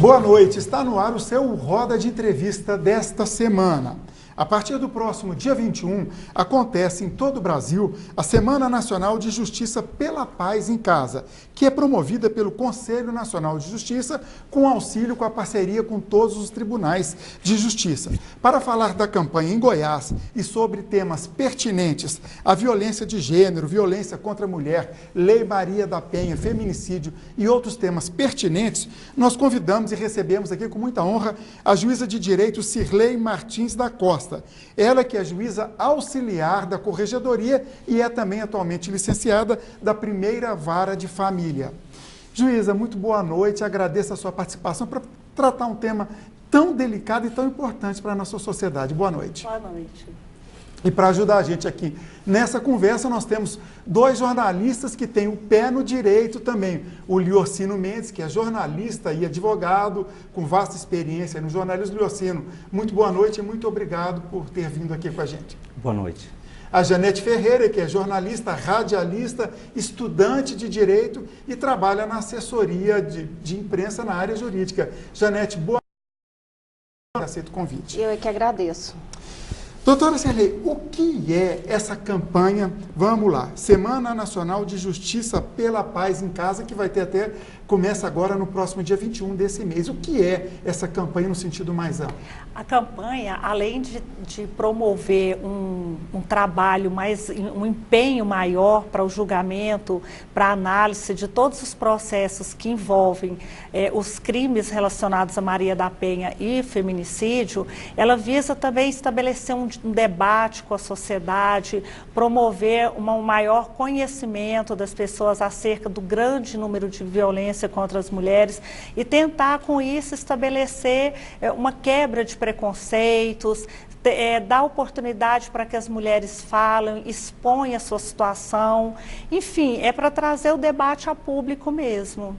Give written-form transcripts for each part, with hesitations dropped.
Boa noite, está no ar o seu Roda de Entrevista desta semana. A partir do próximo dia 21, acontece em todo o Brasil a Semana Nacional de Justiça pela Paz em Casa, que é promovida pelo Conselho Nacional de Justiça com auxílio com a parceria com todos os tribunais de justiça. Para falar da campanha em Goiás e sobre temas pertinentes à violência de gênero, violência contra a mulher, Lei Maria da Penha, feminicídio e outros temas pertinentes, nós convidamos e recebemos aqui com muita honra a juíza de direito Cirlei Martins da Costa. Ela que é juíza auxiliar da Corregedoria e é também atualmente licenciada da Primeira Vara de Família. Juíza, muito boa noite, agradeço a sua participação para tratar um tema tão delicado e tão importante para a nossa sociedade. Boa noite. Boa noite. E para ajudar a gente aqui nessa conversa, nós temos dois jornalistas que têm o pé no direito também. O Liorcino Mendes, que é jornalista e advogado, com vasta experiência no jornalismo. Liorcino, muito boa noite e muito obrigado por ter vindo aqui com a gente. Boa noite. A Janete Ferreira, que é jornalista, radialista, estudante de direito e trabalha na assessoria de imprensa na área jurídica. Janete, boa noite, aceito o convite. Eu é que agradeço. Doutora Cirlei, o que é essa campanha, vamos lá, Semana Nacional de Justiça pela Paz em Casa, que vai ter começa agora no próximo dia 21 desse mês. O que é essa campanha no sentido mais amplo? A campanha, além de promover um trabalho, um empenho maior para o julgamento, para a análise de todos os processos que envolvem os crimes relacionados a Maria da Penha e feminicídio, ela visa também estabelecer um debate com a sociedade, promover um maior conhecimento das pessoas acerca do grande número de violência contra as mulheres e tentar com isso estabelecer uma quebra de preconceitos, dar oportunidade para que as mulheres falem, exponham a sua situação, enfim, é para trazer o debate a público mesmo.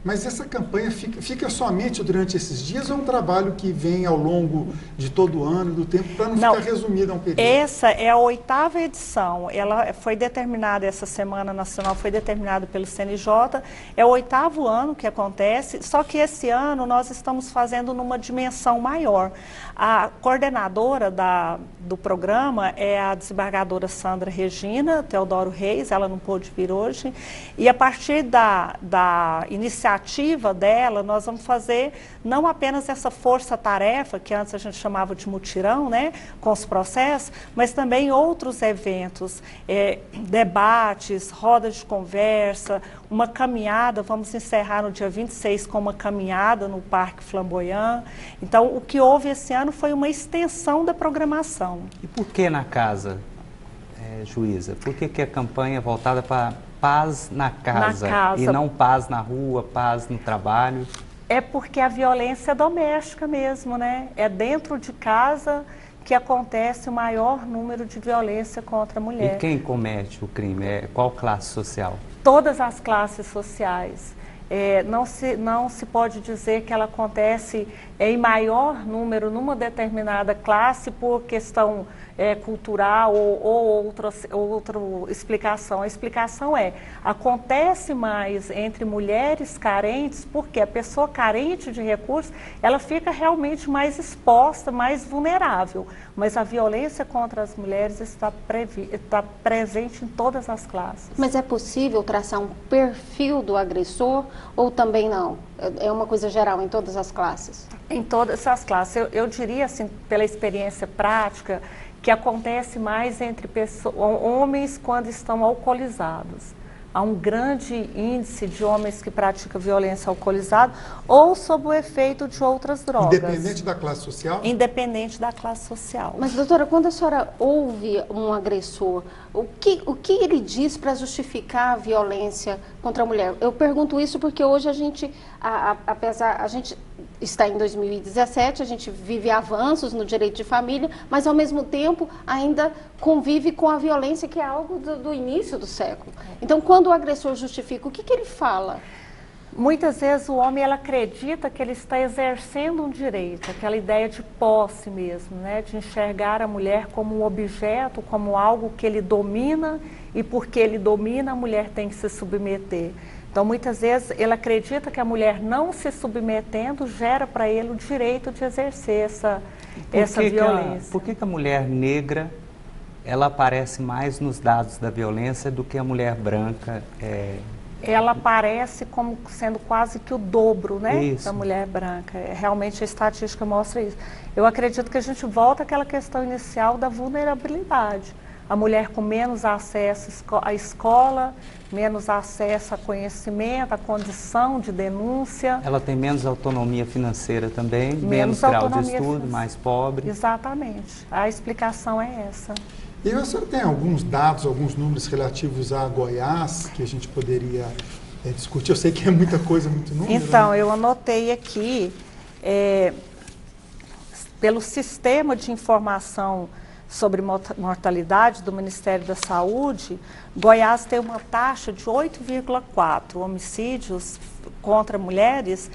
Mas essa campanha fica somente durante esses dias ou é um trabalho que vem ao longo de todo o ano, do tempo, para não ficar resumido a um período? Essa é a 8ª edição, ela foi determinada, essa Semana Nacional foi determinada pelo CNJ, é o 8º ano que acontece, só que esse ano nós estamos fazendo numa dimensão maior. A coordenadora do programa é a desembargadora Sandra Regina Teodoro Reis, ela não pôde vir hoje, e a partir da iniciativa dela, nós vamos fazer não apenas essa força-tarefa, que antes a gente chamava de mutirão, né, com os processos, mas também outros eventos, debates, rodas de conversa, uma caminhada, vamos encerrar no dia 26 com uma caminhada no Parque Flamboyant. Então, o que houve esse ano foi uma extensão da programação. E por que na casa, juíza? Por que a campanha é voltada para paz na casa e não paz na rua, paz no trabalho? É porque a violência é doméstica mesmo, né? É dentro de casa que acontece o maior número de violência contra a mulher. E quem comete o crime? Qual classe social? Todas as classes sociais. Não se pode dizer que ela acontece em maior número numa determinada classe por questão cultural ou outra explicação. A explicação acontece mais entre mulheres carentes, porque a pessoa carente de recursos, ela fica realmente mais exposta, mais vulnerável. Mas a violência contra as mulheres está presente em todas as classes. Mas é possível traçar um perfil do agressor ou também não? É uma coisa geral em todas as classes? Em todas as classes. Eu diria, assim, pela experiência prática, que acontece mais entre homens quando estão alcoolizados. Há um grande índice de homens que praticam violência alcoolizada ou sob o efeito de outras drogas. Independente da classe social? Independente da classe social. Mas, doutora, quando a senhora ouve um agressor, o que ele diz para justificar a violência contra a mulher? Eu pergunto isso porque hoje a gente está em 2017, a gente vive avanços no direito de família, mas ao mesmo tempo ainda convive com a violência que é algo do início do século. Então, quando o agressor justifica, o que ele fala? Muitas vezes o homem acredita que ele está exercendo um direito, aquela ideia de posse mesmo, né? De enxergar a mulher como um objeto, como algo que ele domina, e porque ele domina, a mulher tem que se submeter. Então, muitas vezes, ele acredita que a mulher não se submetendo gera para ele o direito de exercer essa violência. Por que a mulher negra, ela aparece mais nos dados da violência do que a mulher branca? Ela aparece como sendo quase que o dobro, né, isso. da mulher branca. Realmente a estatística mostra isso. Eu acredito que a gente volta àquela questão inicial da vulnerabilidade. A mulher com menos acesso à escola, menos acesso a conhecimento, a condição de denúncia. Ela tem menos autonomia financeira também, menos grau de estudo, mais pobre. Exatamente. A explicação é essa. E a senhora tem alguns dados, alguns números relativos a Goiás que a gente poderia discutir? Eu sei que é muita coisa, muito número. Então, né? eu anotei aqui, pelo Sistema de Informação sobre Mortalidade do Ministério da Saúde, Goiás tem uma taxa de 8,4 homicídios contra mulheres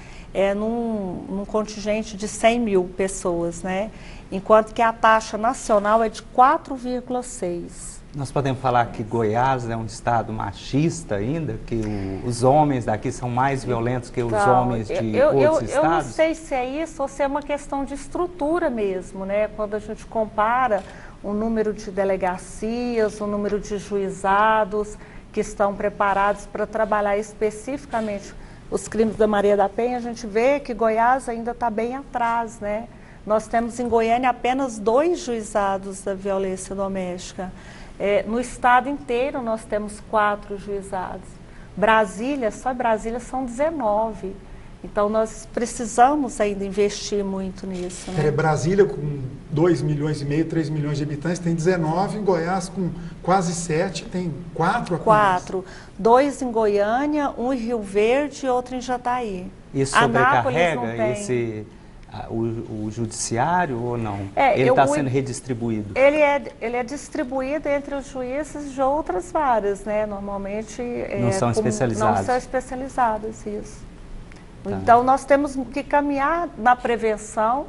num contingente de 100 mil pessoas, né? Enquanto que a taxa nacional é de 4,6. Nós podemos falar que Goiás é um estado machista ainda, que os homens daqui são mais violentos que os homens de outros estados? Eu não sei se é isso ou se é uma questão de estrutura mesmo, né? Quando a gente compara o número de delegacias, o número de juizados que estão preparados para trabalhar especificamente os crimes da Maria da Penha, a gente vê que Goiás ainda está bem atrás, né? Nós temos em Goiânia apenas 2 juizados da violência doméstica. No estado inteiro nós temos 4 juizados. Brasília, só Brasília são 19. Então nós precisamos ainda investir muito nisso, né? Brasília com 2 milhões e meio, 3 milhões de habitantes tem 19, em Goiás com quase 7 tem 4 apenas. 4. 2 em Goiânia, 1 em Rio Verde e outro em Jataí. Isso sobrecarrega o judiciário ou não? Ele está sendo redistribuído? Ele é distribuído entre os juízes de outras varas, né? Normalmente não são especializados. Não são especializados, isso. Tá. Então nós temos que caminhar na prevenção.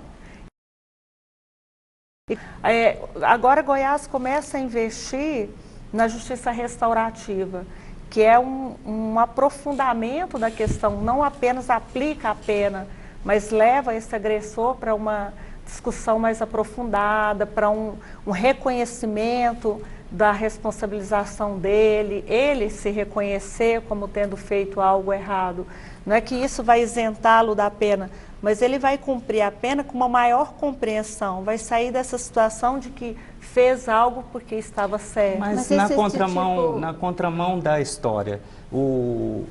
Agora Goiás começa a investir na justiça restaurativa, que é um aprofundamento da questão, não apenas aplica a pena, mas leva esse agressor para uma discussão mais aprofundada, para um reconhecimento da responsabilização dele, ele se reconhecer como tendo feito algo errado. Não é que isso vai isentá-lo da pena, mas ele vai cumprir a pena com uma maior compreensão, vai sair dessa situação de que fez algo porque estava certo. Mas na contramão da história, o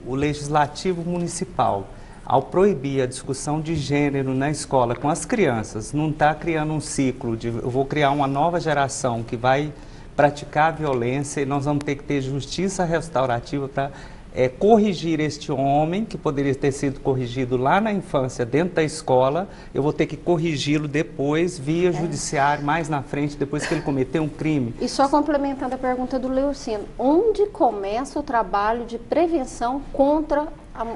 legislativo municipal, ao proibir a discussão de gênero na escola com as crianças, não está criando um ciclo de eu vou criar uma nova geração que vai praticar violência e nós vamos ter que ter justiça restaurativa para corrigir este homem, que poderia ter sido corrigido lá na infância, dentro da escola, eu vou ter que corrigi-lo depois, via judiciário, mais na frente, depois que ele cometeu um crime. E só complementando a pergunta do Leurcino, onde começa o trabalho de prevenção contra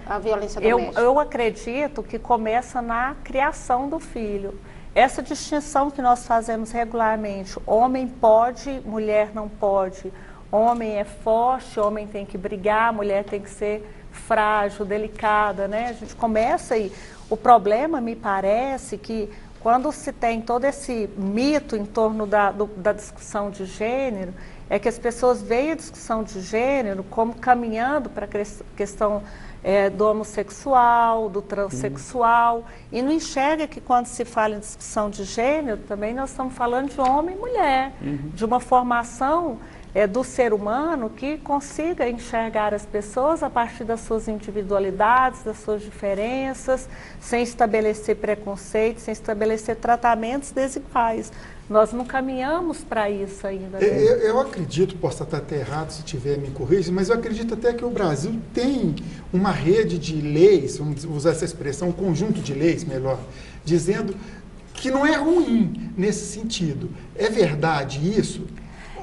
a violência doméstica? Eu acredito que começa na criação do filho. Essa distinção que nós fazemos regularmente, homem pode, mulher não pode. Homem é forte, homem tem que brigar, mulher tem que ser frágil, delicada, né? A gente começa aí. O problema, me parece, que quando se tem todo esse mito em torno da discussão de gênero, é que as pessoas veem a discussão de gênero como caminhando para a questão do homossexual, do transexual, e não enxerga que quando se fala em discussão de gênero, também nós estamos falando de homem e mulher, de uma formação do ser humano que consiga enxergar as pessoas a partir das suas individualidades, das suas diferenças, sem estabelecer preconceitos, sem estabelecer tratamentos desiguais. Nós não caminhamos para isso ainda. Né? Eu acredito, posso estar até errado, se tiver me corrija, mas eu acredito até que o Brasil tem uma rede de leis, vamos usar essa expressão, um conjunto de leis, melhor, dizendo que não é ruim nesse sentido. É verdade isso?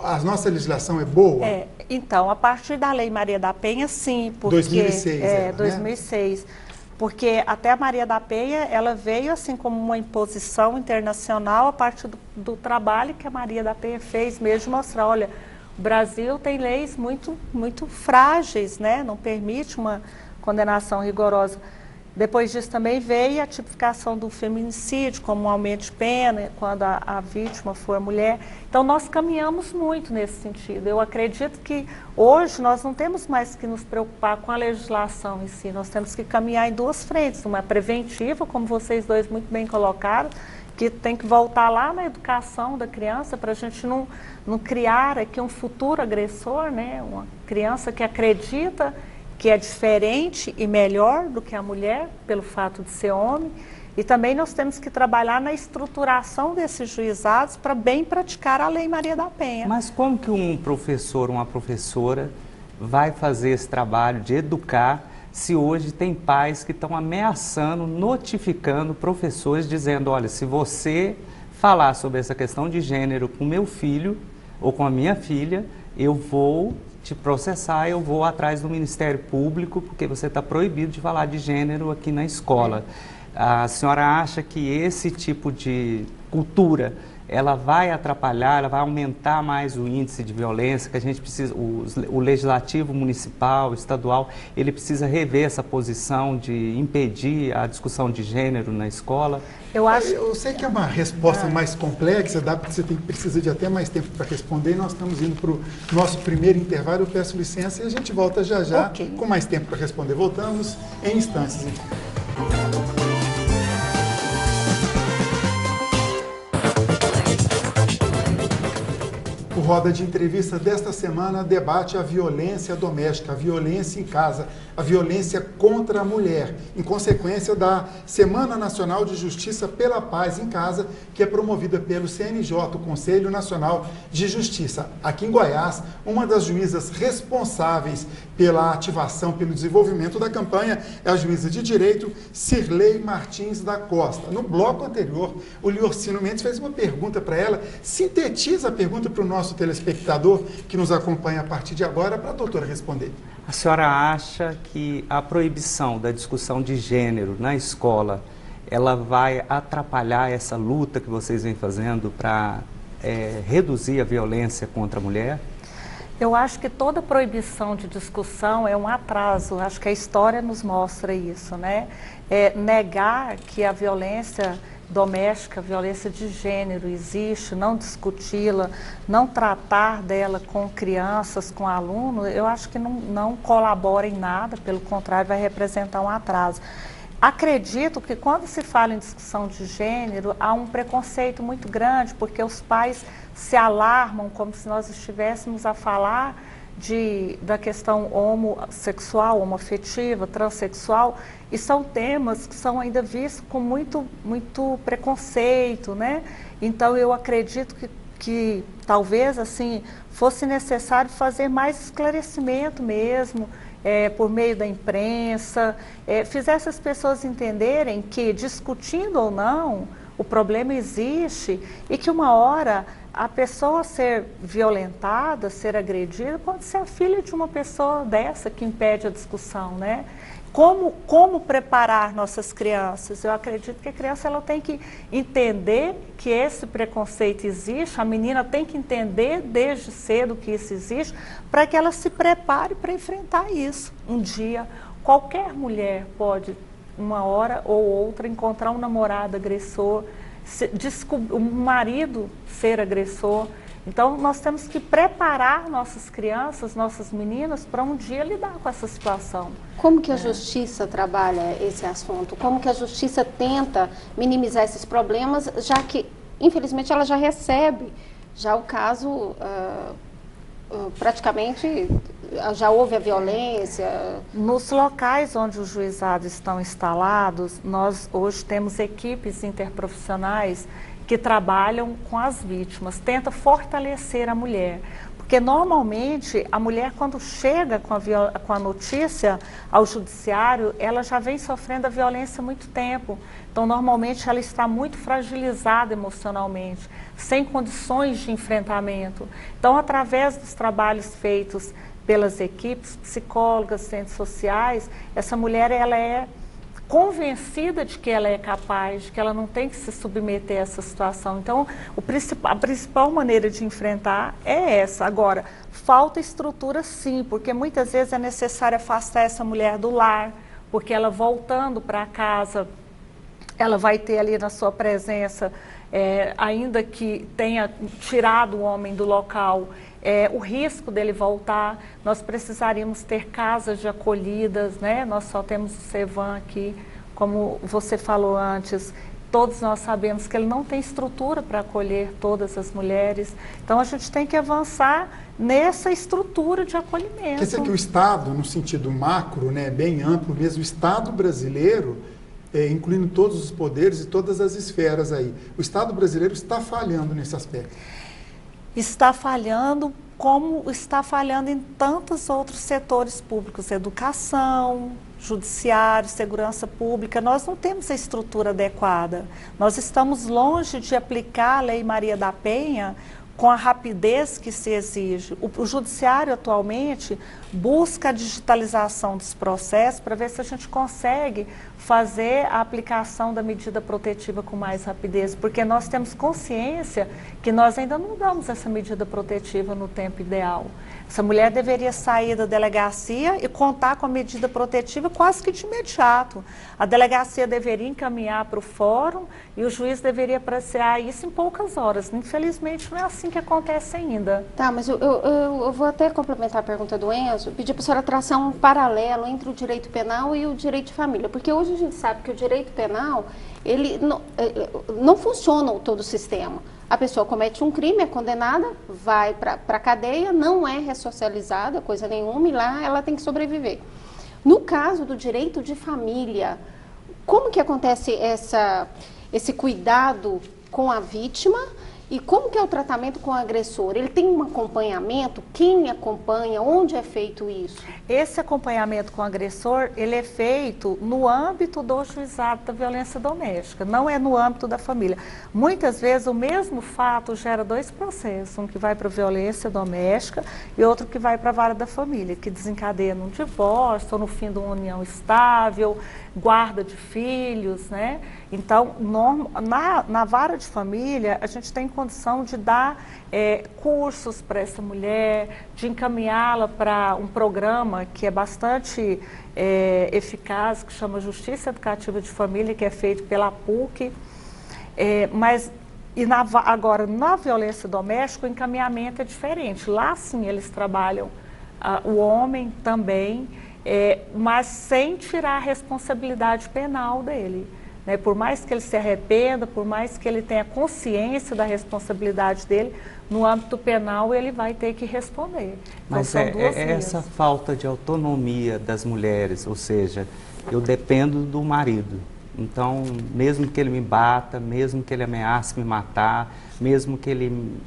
A nossa legislação é boa? Então, a partir da Lei Maria da Penha, sim. Porque, 2006. 2006. Né? Porque até a Maria da Penha, ela veio assim como uma imposição internacional a partir do trabalho que a Maria da Penha fez mesmo, de mostrar, olha, O Brasil tem leis muito frágeis, né? Não permite uma condenação rigorosa. Depois disso também veio a tipificação do feminicídio como um aumento de pena, quando a vítima for mulher. Então nós caminhamos muito nesse sentido. Eu acredito que hoje nós não temos mais que nos preocupar com a legislação em si, nós temos que caminhar em duas frentes, uma preventiva, como vocês dois muito bem colocaram, que tem que voltar lá na educação da criança para a gente não criar aqui um futuro agressor, né? Uma criança que acredita que é diferente e melhor do que a mulher, pelo fato de ser homem. E também nós temos que trabalhar na estruturação desses juizados para bem praticar a Lei Maria da Penha. Mas como que um professor, uma professora vai fazer esse trabalho de educar se hoje tem pais que estão ameaçando, notificando professores, dizendo, olha, se você falar sobre essa questão de gênero com meu filho ou com a minha filha, eu vou te processar, eu vou atrás do Ministério Público, porque você está proibido de falar de gênero aqui na escola. A senhora acha que esse tipo de cultura, ela vai atrapalhar, ela vai aumentar mais o índice de violência, que a gente precisa, o legislativo municipal, estadual, ele precisa rever essa posição de impedir a discussão de gênero na escola? Eu sei que é uma resposta mais complexa, você precisa de até mais tempo para responder. Nós estamos indo para o nosso primeiro intervalo. Eu peço licença e a gente volta já com mais tempo para responder. Voltamos em instantes. O Roda de Entrevista desta semana debate a violência doméstica, a violência em casa, a violência contra a mulher, em consequência da Semana Nacional de Justiça pela Paz em Casa, que é promovida pelo CNJ, o Conselho Nacional de Justiça. Aqui em Goiás, uma das juízas responsáveis pela ativação, pelo desenvolvimento da campanha é a juíza de direito Cirlei Martins da Costa. No bloco anterior, o Liorcino Mendes fez uma pergunta para ela, sintetiza a pergunta para o nosso telespectador que nos acompanha a partir de agora, para a doutora responder. A senhora acha que a proibição da discussão de gênero na escola, ela vai atrapalhar essa luta que vocês vêm fazendo para reduzir a violência contra a mulher? Eu acho que toda proibição de discussão é um atraso, acho que a história nos mostra isso, né? Negar que a violência doméstica, a violência de gênero existe, não discuti-la, não tratar dela com crianças, com alunos, eu acho que não colabora em nada, pelo contrário, vai representar um atraso. Acredito que quando se fala em discussão de gênero, há um preconceito muito grande, porque os pais se alarmam como se nós estivéssemos a falar da questão homossexual, homoafetiva, transexual, e são temas que são ainda vistos com muito preconceito, né? Então eu acredito que talvez assim fosse necessário fazer mais esclarecimento mesmo, por meio da imprensa, fizesse as pessoas entenderem que, discutindo ou não, o problema existe e que uma hora a pessoa ser violentada, ser agredida, pode ser a filha de uma pessoa dessa que impede a discussão, né? Como preparar nossas crianças? Eu acredito que a criança ela tem que entender que esse preconceito existe, a menina tem que entender desde cedo que isso existe, para que ela se prepare para enfrentar isso. Um dia, qualquer mulher pode, uma hora ou outra, encontrar um namorado agressor, um marido ser agressor. Então, nós temos que preparar nossas crianças, nossas meninas, para um dia lidar com essa situação. Como que a justiça trabalha esse assunto? Como que a justiça tenta minimizar esses problemas, já que, infelizmente, ela já recebe, já o caso, praticamente, já houve a violência? Nos locais onde os juizados estão instalados, nós hoje temos equipes interprofissionais que trabalham com as vítimas, tenta fortalecer a mulher. Porque normalmente a mulher, quando chega com a notícia ao judiciário, ela já vem sofrendo a violência há muito tempo. Então normalmente ela está muito fragilizada emocionalmente, sem condições de enfrentamento. Então, através dos trabalhos feitos pelas equipes, psicólogas, centros sociais, essa mulher ela é convencida de que ela é capaz, de que ela não tem que se submeter a essa situação. Então, a principal maneira de enfrentar é essa. Agora, falta estrutura sim, porque muitas vezes é necessário afastar essa mulher do lar, porque ela voltando para casa, ela vai ter ali na sua presença, ainda que tenha tirado o homem do local, o risco dele voltar. Nós precisaríamos ter casas de acolhidas, né? Nós só temos o Cevan aqui, como você falou antes. Todos nós sabemos que ele não tem estrutura para acolher todas as mulheres. Então, a gente tem que avançar nessa estrutura de acolhimento. Quer dizer que o Estado, no sentido macro, né, bem amplo mesmo, o Estado brasileiro, incluindo todos os poderes e todas as esferas aí, o Estado brasileiro está falhando nesse aspecto. Está falhando, como está falhando em tantos outros setores públicos, educação, judiciário, segurança pública. Nós não temos a estrutura adequada. Nós estamos longe de aplicar a Lei Maria da Penha com a rapidez que se exige. O judiciário atualmente busca a digitalização dos processos para ver se a gente consegue fazer a aplicação da medida protetiva com mais rapidez, porque nós temos consciência que nós ainda não damos essa medida protetiva no tempo ideal. Essa mulher deveria sair da delegacia e contar com a medida protetiva quase que de imediato. A delegacia deveria encaminhar para o fórum e o juiz deveria apreciar isso em poucas horas. Infelizmente, não é assim que acontece ainda. Tá, mas eu vou até complementar a pergunta do Enzo, pedir para a senhora traçar um paralelo entre o direito penal e o direito de família, porque hoje a gente sabe que o direito penal, ele não funciona todo o sistema. A pessoa comete um crime, é condenada, vai para a cadeia, não é ressocializada, coisa nenhuma, e lá ela tem que sobreviver. No caso do direito de família, como que acontece esse cuidado com a vítima e como que é o tratamento com o agressor? Ele tem um acompanhamento? Quem acompanha? Onde é feito isso? Esse acompanhamento com o agressor, ele é feito no âmbito do juizado da violência doméstica, não é no âmbito da família. Muitas vezes o mesmo fato gera dois processos, um que vai para a violência doméstica e outro que vai para a vara da família, que desencadeia num divórcio ou no fim de uma união estável, guarda de filhos, né? Então, na vara de família, a gente tem condição de dar cursos para essa mulher, de encaminhá-la para um programa que é bastante eficaz, que chama Justiça Educativa de Família, que é feito pela PUC. Agora, na violência doméstica, o encaminhamento é diferente. Lá, sim, eles trabalham o homem também, mas sem tirar a responsabilidade penal dele. Né? Por mais que ele se arrependa, por mais que ele tenha consciência da responsabilidade dele, no âmbito penal ele vai ter que responder. Mas então, essa falta de autonomia das mulheres, ou seja, eu dependo do marido. Então, mesmo que ele me bata, mesmo que ele ameace me matar, mesmo que ele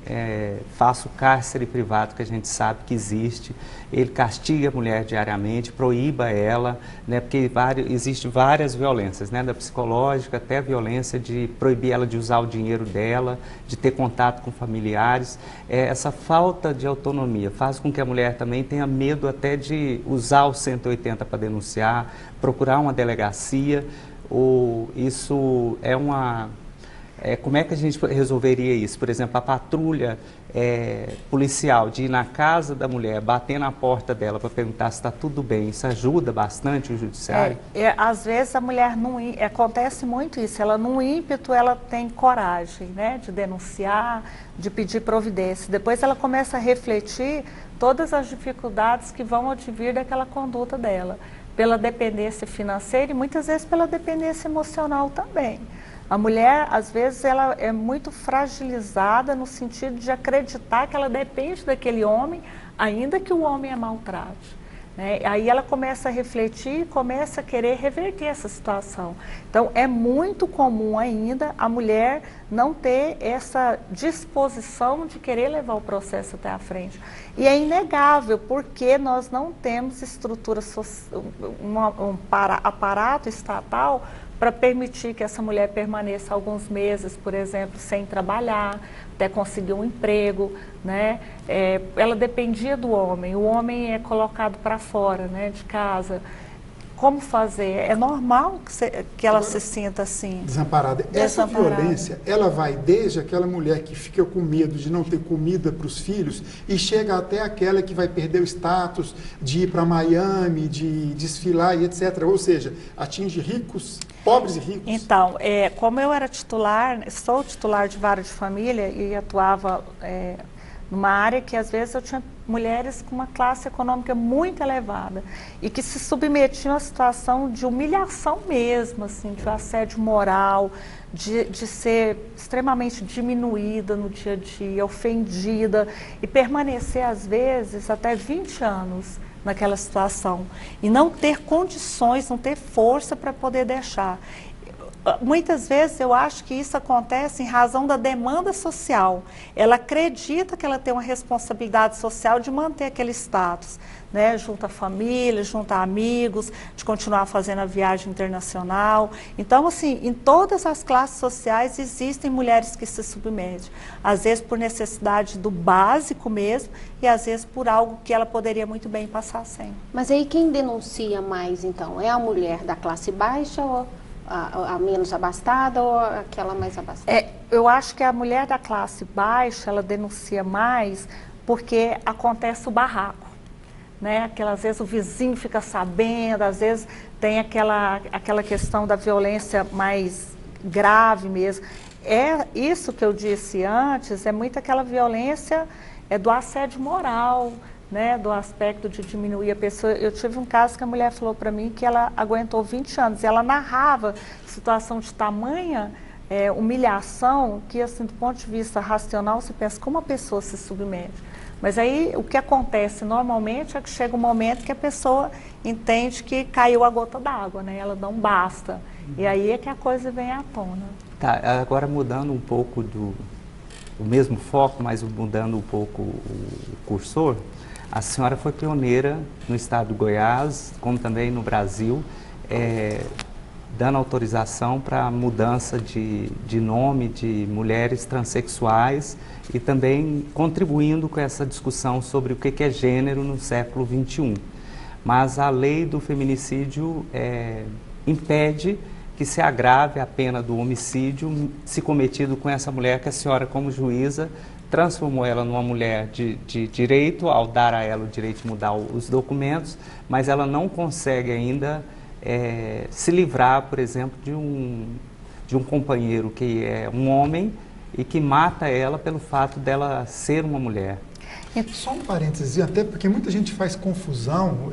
faça o cárcere privado, que a gente sabe que existe, ele castiga a mulher diariamente, proíba ela, né, porque existe várias violências, né, da psicológica até a violência de proibir ela de usar o dinheiro dela, de ter contato com familiares. Essa falta de autonomia faz com que a mulher também tenha medo até de usar o 180 para denunciar, procurar uma delegacia. Isso é uma... como é que a gente resolveria isso? Por exemplo, a patrulha policial de ir na casa da mulher, bater na porta dela para perguntar se está tudo bem, isso ajuda bastante o judiciário? Às vezes a mulher, acontece muito isso, ela num ímpeto ela tem coragem, né, de denunciar, de pedir providência. Depois ela começa a refletir todas as dificuldades que vão advir daquela conduta dela, pela dependência financeira e muitas vezes pela dependência emocional também. A mulher, às vezes, ela é muito fragilizada no sentido de acreditar que ela depende daquele homem, ainda que o homem a maltrate. Né? Aí ela começa a refletir e começa a querer reverter essa situação. Então, é muito comum ainda a mulher não ter essa disposição de querer levar o processo até a frente. E é inegável, porque nós não temos estrutura, aparato estatal para permitir que essa mulher permaneça alguns meses, por exemplo, sem trabalhar, até conseguir um emprego, né? Ela dependia do homem, o homem é colocado para fora, né, de casa. como fazer. É normal que ela se sinta assim. Desamparada. Essa violência, ela vai desde aquela mulher que fica com medo de não ter comida para os filhos e chega até aquela que vai perder o status de ir para Miami, de desfilar e etc. Ou seja, atinge ricos, pobres e ricos. Então, como eu era sou titular de vara de família e atuava numa área que às vezes eu tinha mulheres com uma classe econômica muito elevada e que se submetiam a situação de humilhação mesmo, assim, de assédio moral, de ser extremamente diminuída no dia a dia, ofendida e permanecer às vezes até 20 anos naquela situação e não ter condições, não ter força para poder deixar. Muitas vezes eu acho que isso acontece em razão da demanda social. Ela acredita que ela tem uma responsabilidade social de manter aquele status, né, junto à família, junto a amigos, de continuar fazendo a viagem internacional. Então, assim, em todas as classes sociais existem mulheres que se submetem. Às vezes por necessidade do básico mesmo e às vezes por algo que ela poderia muito bem passar sem. Mas aí quem denuncia mais, então? É a mulher da classe baixa ou a menos abastada ou aquela mais abastada? Eu acho que a mulher da classe baixa, ela denuncia mais porque acontece o barraco, né? Às vezes o vizinho fica sabendo, às vezes tem aquela questão da violência mais grave mesmo. É isso que eu disse antes, é muito aquela violência do assédio moral, né, do aspecto de diminuir a pessoa. Eu tive um caso que a mulher falou para mim que ela aguentou 20 anos. E ela narrava situação de tamanha humilhação que, assim, do ponto de vista racional, você pensa como a pessoa se submete. Mas aí o que acontece normalmente é que chega um momento que a pessoa entende que caiu a gota d'água, né? Ela não basta. E aí é que a coisa vem à tona. Tá, agora mudando um pouco o mesmo foco, mas mudando um pouco o cursor. A senhora foi pioneira no estado do Goiás, como também no Brasil, dando autorização para a mudança de nome de mulheres transexuais e também contribuindo com essa discussão sobre o que é gênero no século XXI. Mas a lei do feminicídio impede que se agrave a pena do homicídio se cometido com essa mulher que a senhora, como juíza, transformou ela numa mulher de direito, ao dar a ela o direito de mudar os documentos, mas ela não consegue ainda se livrar, por exemplo, de um companheiro que é um homem e que mata ela pelo fato dela ser uma mulher. Só um parêntese, até porque muita gente faz confusão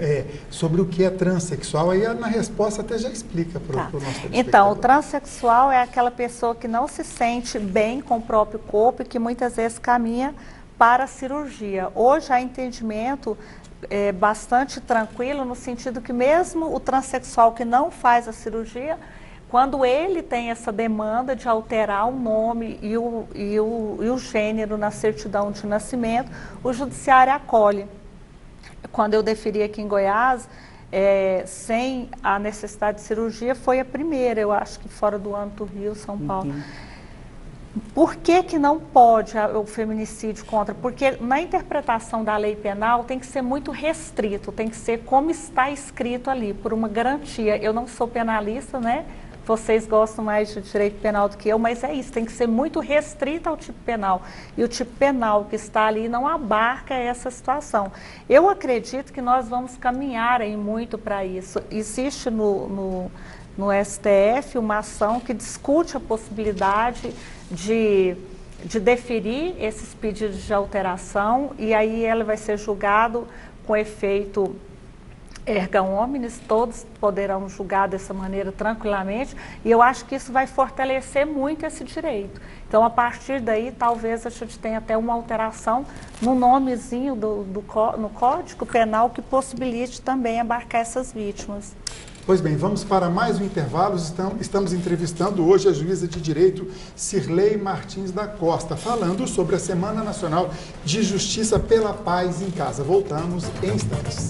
sobre o que é transexual, aí na resposta até já explica para o nosso telespectador. Então, o transexual é aquela pessoa que não se sente bem com o próprio corpo e que muitas vezes caminha para a cirurgia. Hoje há entendimento bastante tranquilo, no sentido que mesmo o transexual que não faz a cirurgia, quando ele tem essa demanda de alterar o nome e o gênero na certidão de nascimento, o judiciário acolhe. Quando eu deferi aqui em Goiás, sem a necessidade de cirurgia, foi a primeira, eu acho que fora do âmbito Rio, São Paulo. Uhum. Por que não pode o feminicídio contra? Porque na interpretação da lei penal tem que ser muito restrito, tem que ser como está escrito ali, por uma garantia. Eu não sou penalista, né? Vocês gostam mais de direito penal do que eu, mas é isso, tem que ser muito restrito ao tipo penal. E o tipo penal que está ali não abarca essa situação. Eu acredito que nós vamos caminhar aí muito para isso. Existe no STF uma ação que discute a possibilidade de deferir esses pedidos de alteração e aí ela vai ser julgado com efeito erga omnes, todos poderão julgar dessa maneira tranquilamente e eu acho que isso vai fortalecer muito esse direito. Então, a partir daí, talvez a gente tenha até uma alteração no nomezinho no Código Penal que possibilite também abarcar essas vítimas. Pois bem, vamos para mais um intervalo. Estamos entrevistando hoje a juíza de direito Cirlei Martins da Costa, falando sobre a Semana Nacional de Justiça pela Paz em Casa. Voltamos em instantes.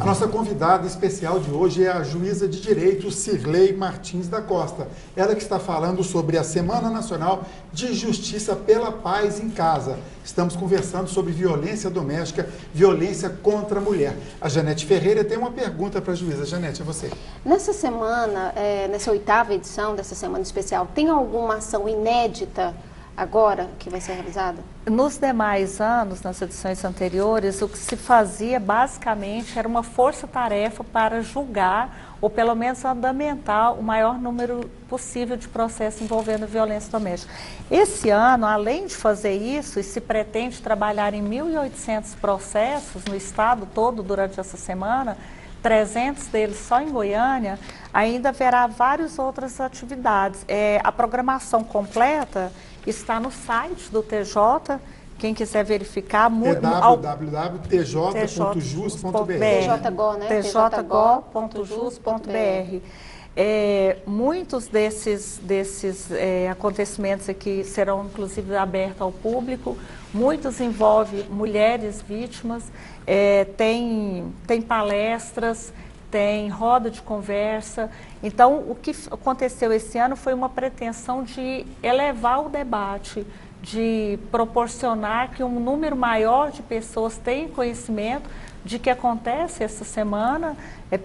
A nossa convidada especial de hoje é a juíza de direito Cirlei Martins da Costa. Ela que está falando sobre a Semana Nacional de Justiça pela Paz em Casa. Estamos conversando sobre violência doméstica, violência contra a mulher. A Janete Ferreira tem uma pergunta para a juíza. Janete, é você. Nessa semana, nessa 8ª edição dessa Semana Especial, tem alguma ação inédita agora que vai ser realizada? Nos demais anos, nas edições anteriores, o que se fazia basicamente era uma força-tarefa para julgar ou pelo menos andamentar o maior número possível de processos envolvendo violência doméstica. Esse ano, além de fazer isso, e se pretende trabalhar em 1.800 processos no estado todo durante essa semana, 300 deles só em Goiânia, ainda haverá várias outras atividades. A programação completa está no site do TJ, quem quiser verificar. É www.tj.jus.br. TJGO, né? tjgo.jus.br. Muitos desses acontecimentos aqui serão inclusive abertos ao público. Muitos envolvem mulheres vítimas, tem palestras, tem roda de conversa. Então, o que aconteceu esse ano foi uma pretensão de elevar o debate, de proporcionar que um número maior de pessoas tenham conhecimento de que acontece essa semana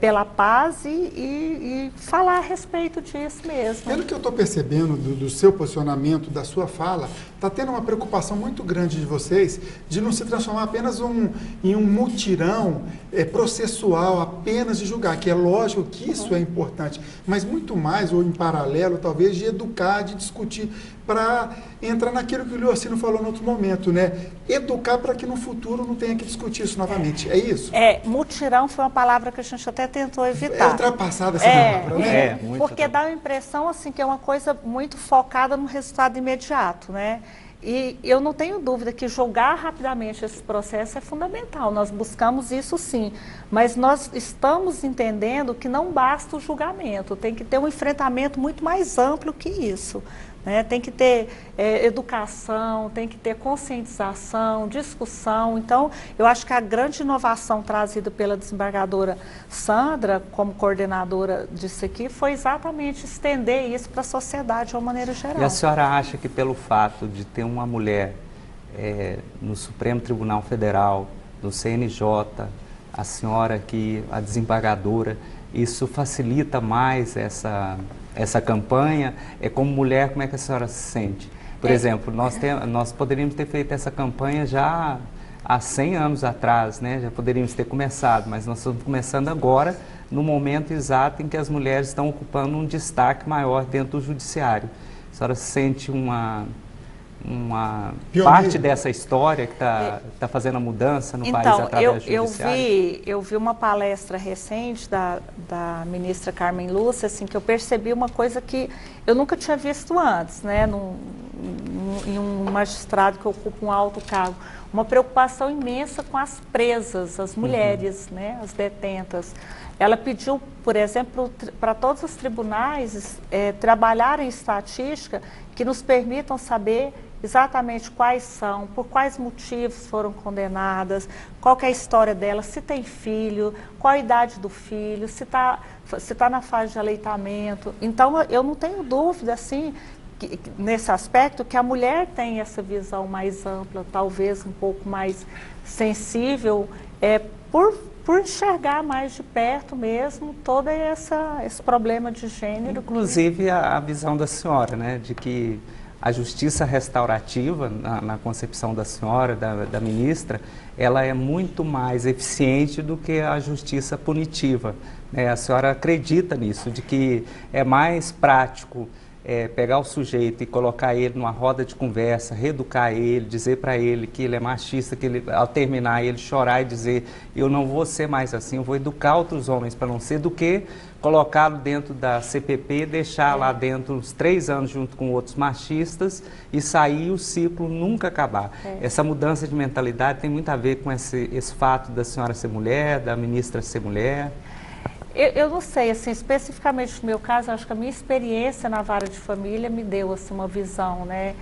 pela paz e falar a respeito disso mesmo. Pelo que eu estou percebendo do seu posicionamento, da sua fala, está tendo uma preocupação muito grande de vocês de não se transformar apenas em um mutirão processual, apenas de julgar, que é lógico que isso é importante, mas muito mais, ou em paralelo, talvez, de educar, de discutir, para entrar naquilo que o Leocino falou no outro momento, né? Educar para que no futuro não tenha que discutir isso novamente. É isso? Mutirão foi uma palavra que a gente até tentou evitar. É ultrapassada essa palavra, né? Porque dá a impressão assim, que é uma coisa muito focada no resultado imediato, né? E eu não tenho dúvida que julgar rapidamente esse processo é fundamental. Nós buscamos isso sim, mas nós estamos entendendo que não basta o julgamento, tem que ter um enfrentamento muito mais amplo que isso. Tem que ter educação, tem que ter conscientização, discussão. Então, eu acho que a grande inovação trazida pela desembargadora Sandra, como coordenadora disso aqui, foi exatamente estender isso para a sociedade de uma maneira geral. E a senhora acha que pelo fato de ter uma mulher no Supremo Tribunal Federal, no CNJ, a senhora aqui, a desembargadora, isso facilita mais essa campanha? Como mulher, como é que a senhora se sente? Por exemplo, nós poderíamos ter feito essa campanha já há 100 anos atrás, né? Já poderíamos ter começado, mas nós estamos começando agora, no momento exato em que as mulheres estão ocupando um destaque maior dentro do judiciário. A senhora se sente uma parte dessa história que está fazendo a mudança no país através do judiciário? Eu vi uma palestra recente da ministra Carmen Lúcia, assim, que eu percebi uma coisa que eu nunca tinha visto antes, né, em um magistrado que ocupa um alto cargo, uma preocupação imensa com as presas, as mulheres, né, as detentas. Ela pediu, por exemplo, para todos os tribunais trabalharem estatística que nos permitam saber exatamente quais são, por quais motivos foram condenadas, qual que é a história dela, se tem filho, qual a idade do filho, se tá na fase de aleitamento. Então, eu não tenho dúvida, assim, nesse aspecto, que a mulher tem essa visão mais ampla, talvez um pouco mais sensível, por enxergar mais de perto mesmo todo esse problema de gênero. Inclusive a visão da senhora, né, de que a justiça restaurativa, na concepção da senhora, da ministra, ela é muito mais eficiente do que a justiça punitiva. A senhora acredita nisso, de que é mais prático pegar o sujeito e colocar ele numa roda de conversa, reeducar ele, dizer para ele que ele é machista, que ele, ao terminar ele chorar e dizer: eu não vou ser mais assim, eu vou educar outros homens para não ser, do que colocá-lo dentro da CPP, deixar lá dentro uns 3 anos junto com outros machistas e sair e o ciclo nunca acabar. Essa mudança de mentalidade tem muito a ver com esse fato da senhora ser mulher, da ministra ser mulher. Eu não sei, assim, especificamente no meu caso, acho que a minha experiência na vara de família me deu assim, uma visão, né,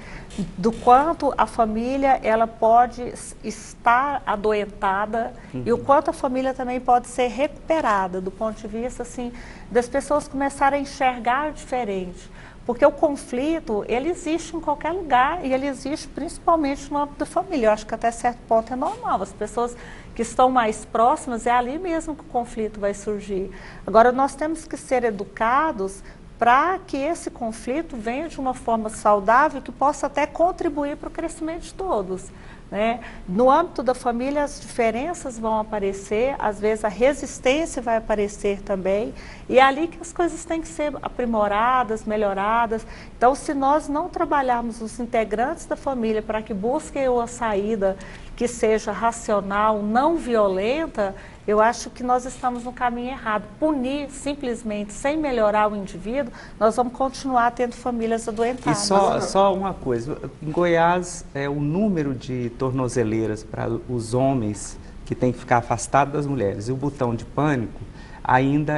do quanto a família ela pode estar adoentada e o quanto a família também pode ser recuperada do ponto de vista assim, das pessoas começarem a enxergar diferente. Porque o conflito, ele existe em qualquer lugar e ele existe principalmente no âmbito da família. Eu acho que até certo ponto é normal. As pessoas que estão mais próximas, é ali mesmo que o conflito vai surgir. Agora, nós temos que ser educados para que esse conflito venha de uma forma saudável que possa até contribuir para o crescimento de todos. Né? No âmbito da família, as diferenças vão aparecer, às vezes a resistência vai aparecer também, e é ali que as coisas têm que ser aprimoradas, melhoradas. Então, se nós não trabalharmos os integrantes da família para que busquem uma saída que seja racional, não violenta, eu acho que nós estamos no caminho errado. Punir simplesmente, sem melhorar o indivíduo, nós vamos continuar tendo famílias adoentadas. E só uma coisa, em Goiás, o número de tornozeleiras para os homens que tem que ficar afastado das mulheres e o botão de pânico ainda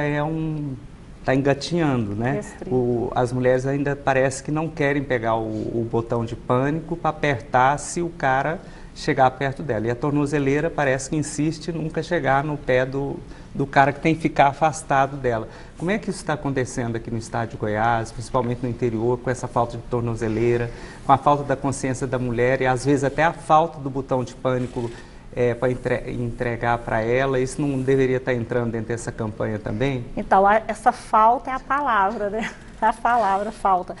está engatinhando, né? As mulheres ainda parece que não querem pegar o botão de pânico para apertar se o cara chegar perto dela. E a tornozeleira parece que insiste em nunca chegar no pé do cara que tem que ficar afastado dela. Como é que isso está acontecendo aqui no estado de Goiás, principalmente no interior, com essa falta de tornozeleira, com a falta da consciência da mulher e às vezes até a falta do botão de pânico para entregar para ela? Isso não deveria estar entrando dentro dessa campanha também? Então, essa falta é a palavra, né? A palavra falta.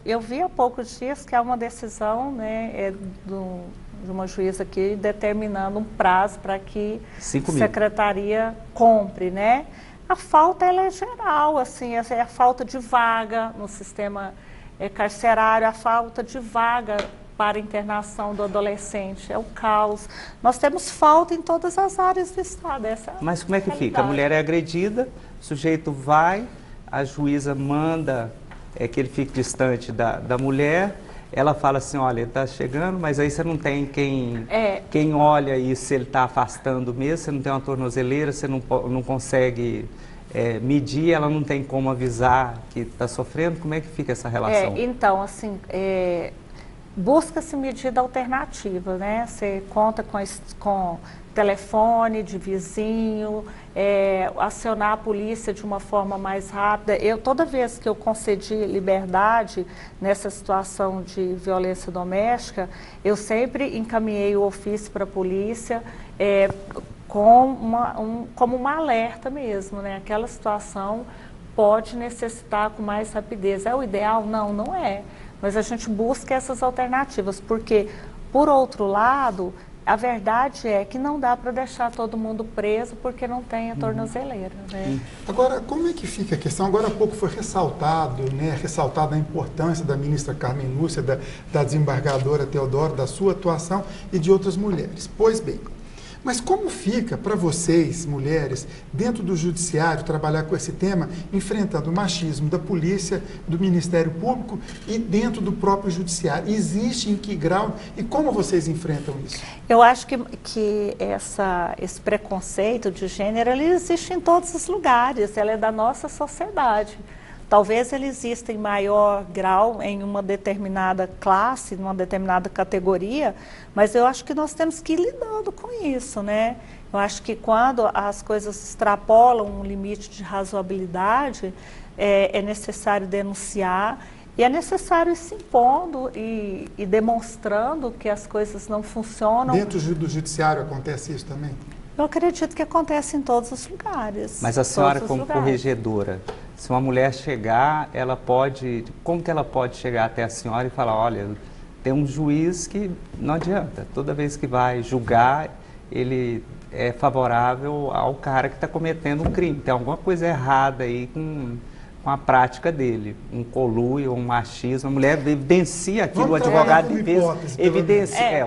Eu vi há poucos dias que há uma decisão, né, de uma juíza aqui determinando um prazo para que a secretaria compre, né? A falta ela é geral, assim, é a falta de vaga no sistema carcerário, a falta de vaga para a internação do adolescente, é o caos. Nós temos falta em todas as áreas do estado. Mas como é que fica? A mulher é agredida, o sujeito vai, a juíza manda que ele fique distante da mulher, ela fala assim, olha, ele está chegando, mas aí você não tem quem olha isso, se ele está afastando mesmo, você não tem uma tornozeleira, você não consegue medir, ela não tem como avisar que está sofrendo. Como é que fica essa relação? Então, assim, busca-se medida alternativa, né? Você conta com telefone de vizinho, acionar a polícia de uma forma mais rápida. Toda vez que eu concedi liberdade nessa situação de violência doméstica, eu sempre encaminhei o ofício para a polícia como uma alerta mesmo, né? Aquela situação pode necessitar com mais rapidez. É o ideal? Não, não é. Mas a gente busca essas alternativas, porque, por outro lado, a verdade é que não dá para deixar todo mundo preso porque não tem a tornozeleira, né? Agora, como é que fica a questão? Agora há pouco foi ressaltado, né, ressaltada a importância da ministra Carmen Lúcia, da desembargadora Teodoro, da sua atuação e de outras mulheres. Pois bem, mas como fica para vocês, mulheres, dentro do judiciário, trabalhar com esse tema, enfrentando o machismo da polícia, do Ministério Público e dentro do próprio judiciário? Existe em que grau e como vocês enfrentam isso? Eu acho que esse preconceito de gênero, ele existe em todos os lugares, ela é da nossa sociedade. Talvez ele exista em maior grau em uma determinada classe, numa determinada categoria, mas eu acho que nós temos que ir lidando com isso, né? Eu acho que quando as coisas extrapolam um limite de razoabilidade, é necessário denunciar e é necessário ir se impondo e demonstrando que as coisas não funcionam. Dentro do judiciário acontece isso também? Eu acredito que acontece em todos os lugares. Mas a senhora, como corregedora, se uma mulher chegar, ela pode... Como que ela pode chegar até a senhora e falar, olha, tem um juiz que não adianta, toda vez que vai julgar, ele é favorável ao cara que está cometendo um crime. Tem alguma coisa errada aí com a prática dele, um conluio, um machismo. A mulher evidencia aquilo, o advogado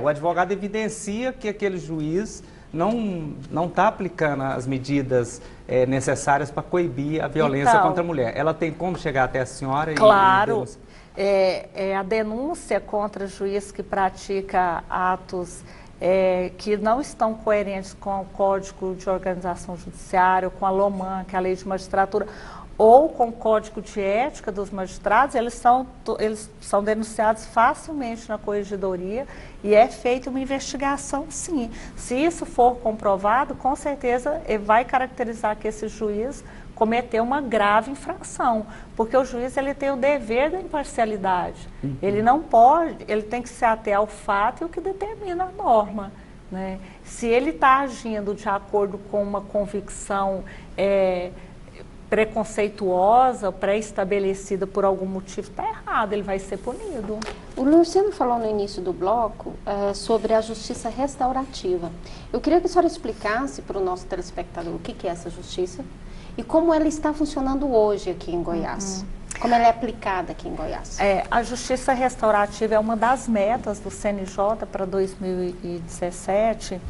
o advogado evidencia que aquele juiz não está aplicando as medidas necessárias para coibir a violência contra a mulher. Ela tem como chegar até a senhora? Claro, a denúncia contra juiz que pratica atos que não estão coerentes com o Código de Organização Judiciária, com a LOMAN, que é a Lei de Magistratura, ou com o Código de Ética dos Magistrados, eles são denunciados facilmente na corregedoria e é feita uma investigação, sim. Se isso for comprovado, com certeza vai caracterizar que esse juiz cometeu uma grave infração, porque o juiz ele tem o dever da imparcialidade. Ele não pode, ele tem que se ater ao fato e o que determina a norma, né? Se ele está agindo de acordo com uma convicção preconceituosa, pré-estabelecida por algum motivo, está errado, ele vai ser punido. O Luciano falou no início do bloco sobre a justiça restaurativa. Eu queria que a senhora explicasse para o nosso telespectador o que é essa justiça e como ela está funcionando hoje aqui em Goiás. Como ela é aplicada aqui em Goiás. A justiça restaurativa é uma das metas do CNJ para 2017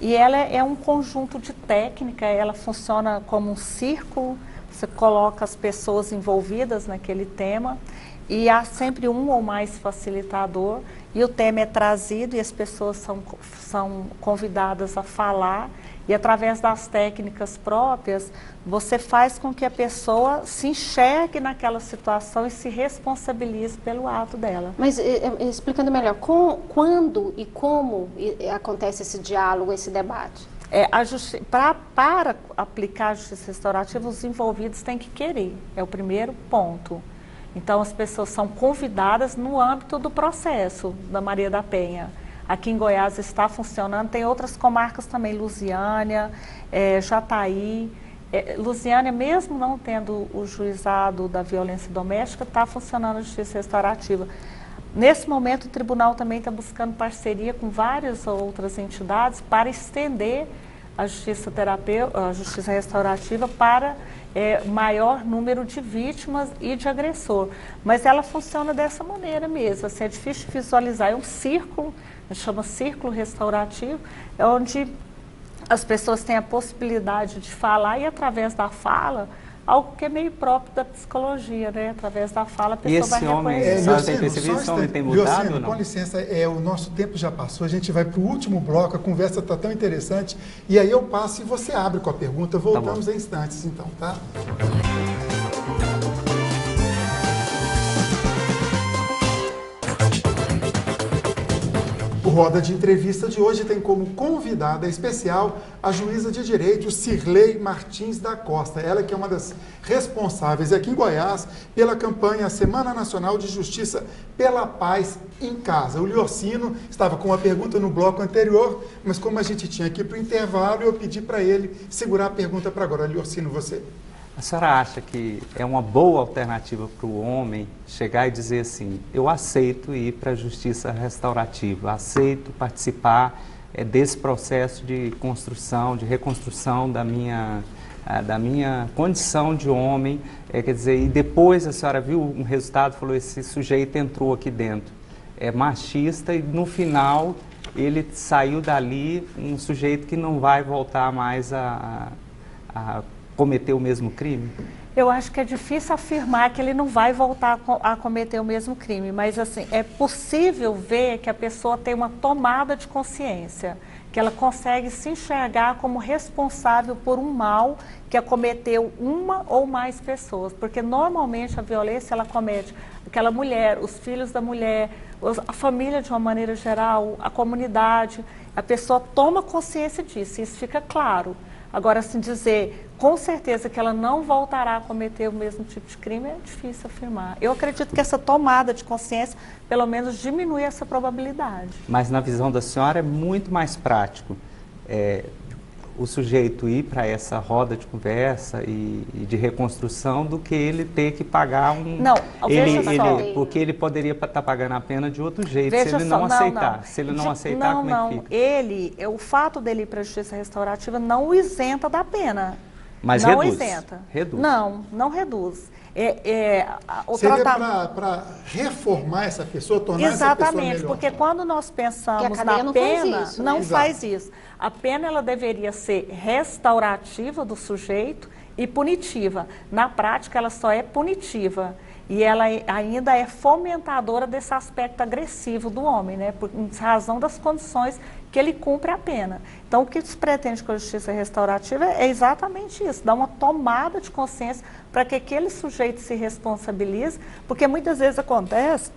e ela é um conjunto de técnica, ela funciona como um círculo, você coloca as pessoas envolvidas naquele tema e há sempre um ou mais facilitador e o tema é trazido e as pessoas são convidadas a falar e através das técnicas próprias você faz com que a pessoa se enxergue naquela situação e se responsabilize pelo ato dela. Mas explicando melhor, quando e como acontece esse diálogo, esse debate? Para aplicar a justiça restaurativa, os envolvidos têm que querer, é o primeiro ponto. Então, as pessoas são convidadas no âmbito do processo da Maria da Penha. Aqui em Goiás está funcionando, tem outras comarcas também, Lusiânia, Jataí. Lusiânia, mesmo não tendo o juizado da violência doméstica, está funcionando a justiça restaurativa. Nesse momento, o tribunal também está buscando parceria com várias outras entidades para estender a justiça restaurativa para maior número de vítimas e de agressor. Mas ela funciona dessa maneira mesmo, assim, é difícil de visualizar, é um círculo, a gente chama círculo restaurativo, é onde as pessoas têm a possibilidade de falar e através da fala, algo que é meio próprio da psicologia, né? Através da fala a pessoa vai reconhecer. Esse homem tem mudado ou não? Com licença, o nosso tempo já passou, a gente vai para o último bloco, a conversa está tão interessante, e aí eu passo e você abre com a pergunta, voltamos em instantes então, tá? O Roda de Entrevista de hoje tem como convidada especial a juíza de direito Cirlei Martins da Costa. Ela que é uma das responsáveis aqui em Goiás pela campanha Semana Nacional de Justiça pela Paz em Casa. O Liorcino estava com uma pergunta no bloco anterior, mas como a gente tinha aqui para o intervalo, eu pedi para ele segurar a pergunta para agora. Liorcino, você. A senhora acha que é uma boa alternativa para o homem chegar e dizer assim, eu aceito ir para a justiça restaurativa, aceito participar desse processo de construção, de reconstrução da minha condição de homem, quer dizer, e depois a senhora viu um resultado, falou, esse sujeito entrou aqui dentro, é machista e no final ele saiu dali um sujeito que não vai voltar mais a cometer o mesmo crime? Eu acho que é difícil afirmar que ele não vai voltar a cometer o mesmo crime, mas assim, é possível ver que a pessoa tem uma tomada de consciência, que ela consegue se enxergar como responsável por um mal que acometeu uma ou mais pessoas, porque normalmente a violência ela comete aquela mulher, os filhos da mulher, a família de uma maneira geral, a comunidade, a pessoa toma consciência disso, isso fica claro. Agora, assim, dizer com certeza que ela não voltará a cometer o mesmo tipo de crime é difícil afirmar. Eu acredito que essa tomada de consciência, pelo menos, diminui essa probabilidade. Mas, na visão da senhora, é muito mais prático o sujeito ir para essa roda de conversa e de reconstrução do que ele ter que pagar um... Não, veja só. Porque ele poderia estar pagando a pena de outro jeito, veja se ele não só, aceitar. Não. Se ele não aceitar, como é que fica? O fato dele ir para a justiça restaurativa não o isenta da pena. Mas não reduz. isenta. Reduz. Não reduz. Seria para reformar essa pessoa, tornar essa pessoa melhor. Exatamente, porque quando nós pensamos na pena, não faz isso. A pena ela deveria ser restaurativa do sujeito e punitiva. Na prática, ela só é punitiva. e ela ainda é fomentadora desse aspecto agressivo do homem, né? Por razão das condições que ele cumpre a pena. Então, o que se pretende com a justiça restaurativa é exatamente isso, dar uma tomada de consciência para que aquele sujeito se responsabilize, porque muitas vezes acontece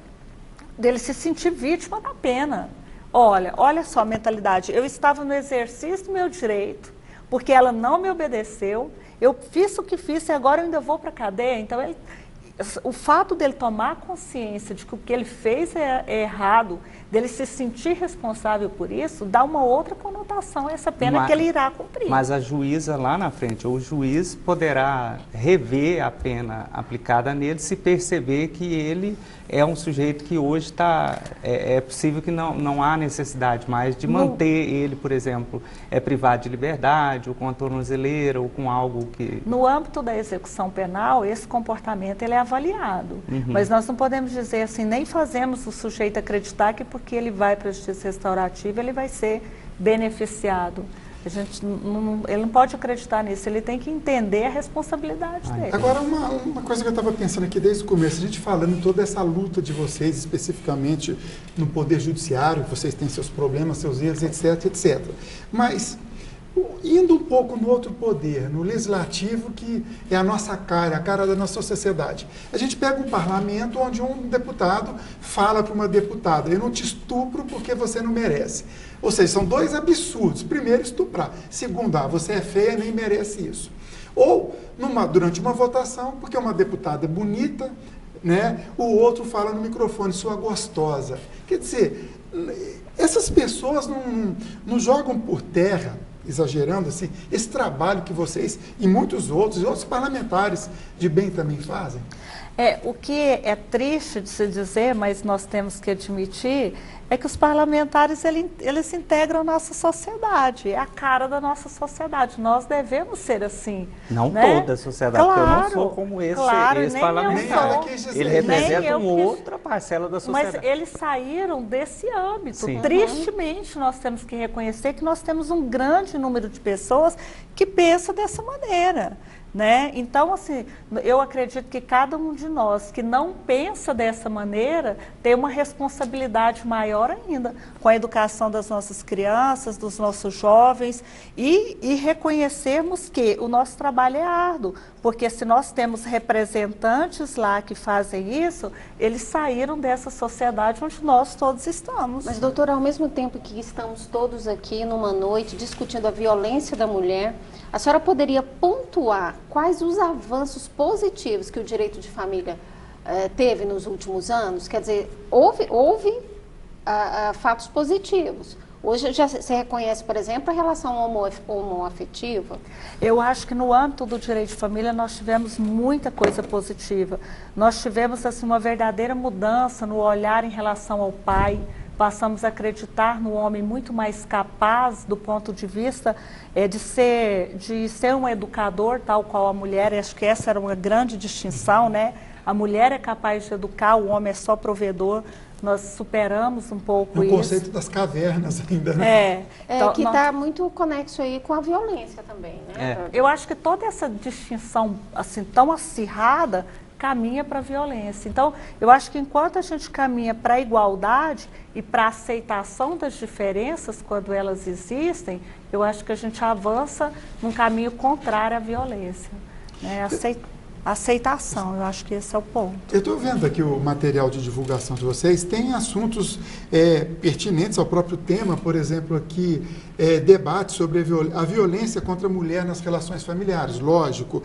dele se sentir vítima da pena. Olha só a mentalidade, eu estava no exercício do meu direito, porque ela não me obedeceu, eu fiz o que fiz e agora eu ainda vou para a cadeia. Então, o fato dele tomar consciência de que o que ele fez é errado, dele se sentir responsável por isso, dá uma outra conotação a essa pena que ele irá cumprir. Mas a juíza lá na frente, ou o juiz poderá rever a pena aplicada nele se perceber que ele é um sujeito que hoje está... É possível que não há necessidade mais de manter ele, por exemplo, privado de liberdade, ou com a tornozeleira, ou com algo que... No âmbito da execução penal, esse comportamento ele é avaliado. Mas nós não podemos dizer assim, nem fazemos o sujeito acreditar que porque ele vai para a justiça restaurativa, ele vai ser beneficiado. Ele não pode acreditar nisso, ele tem que entender a responsabilidade dele. Agora, uma coisa que eu estava pensando aqui desde o começo, a gente falando toda essa luta de vocês, especificamente no Poder Judiciário, vocês têm seus problemas, seus erros, etc, etc. Mas, indo um pouco no outro poder, no legislativo, que é a nossa cara, a cara da nossa sociedade. A gente pega um parlamento onde um deputado fala para uma deputada, eu não te estupro porque você não merece. Ou seja, são dois absurdos. Primeiro, estuprar. Segundo, você é feia, nem merece isso. Ou, durante uma votação, porque uma deputada é bonita, né, o outro fala no microfone, sua gostosa. Quer dizer, essas pessoas não jogam por terra, exagerando assim, esse trabalho que vocês e muitos outros parlamentares de bem também fazem? O que é triste de se dizer, mas nós temos que admitir, é que os parlamentares, eles integram a nossa sociedade, é a cara da nossa sociedade. Nós devemos ser assim. Não, né? Toda a sociedade, claro, porque eu não sou como esse parlamentar. Ele representa outra parcela da sociedade. Mas eles saíram desse âmbito. Sim. Tristemente, nós temos que reconhecer que nós temos um grande número de pessoas que pensam dessa maneira. Né? Então, assim, eu acredito que cada um de nós que não pensa dessa maneira tem uma responsabilidade maior ainda com a educação das nossas crianças, dos nossos jovens e reconhecermos que o nosso trabalho é árduo, porque se nós temos representantes lá que fazem isso, eles saíram dessa sociedade onde nós todos estamos. Mas, doutora, ao mesmo tempo que estamos todos aqui numa noite discutindo a violência da mulher, a senhora poderia pontuar quais os avanços positivos que o direito de família teve nos últimos anos? Quer dizer, houve fatos positivos. Hoje já se reconhece, por exemplo, a relação homoafetiva? Eu acho que no âmbito do direito de família nós tivemos muita coisa positiva. Nós tivemos assim, uma verdadeira mudança no olhar em relação ao pai. Passamos a acreditar no homem muito mais capaz do ponto de vista de ser um educador, tal qual a mulher. Acho que essa era uma grande distinção, né? A mulher é capaz de educar, o homem é só provedor. Nós superamos um pouco isso. O conceito das cavernas ainda, né? Então, que está muito conexo aí com a violência também, né? Eu acho que toda essa distinção assim, tão acirrada caminha para a violência. Então, eu acho que enquanto a gente caminha para a igualdade e para a aceitação das diferenças quando elas existem, eu acho que a gente avança num caminho contrário à violência, né? Aceitação, eu acho que esse é o ponto. Eu estou vendo aqui o material de divulgação de vocês, tem assuntos pertinentes ao próprio tema, por exemplo, aqui, debate sobre a violência contra a mulher nas relações familiares, lógico,